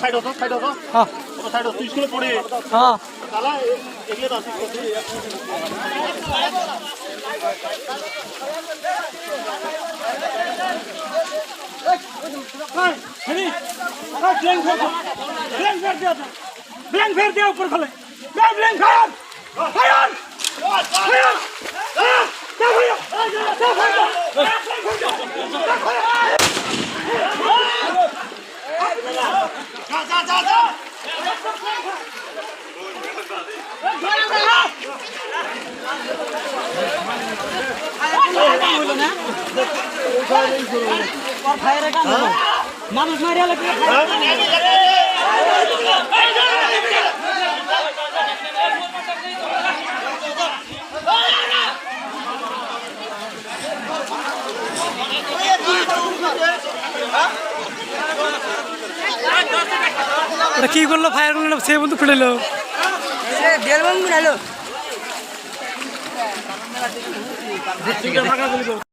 side হতো হ্যাঁ side তুই স্কুলে পড়ে হ্যাঁ তালা এগিয়ে দাও ব্ল্যাঙ্ক ফের দে উপর খোলে ব্ল্যাঙ্ক ফায়ার ফায়ার ফায়ার মানুষ মারিয়া লাগে কি করলো ফায়ার করলো সে বন্ধু ফুটেলো ফাঁকা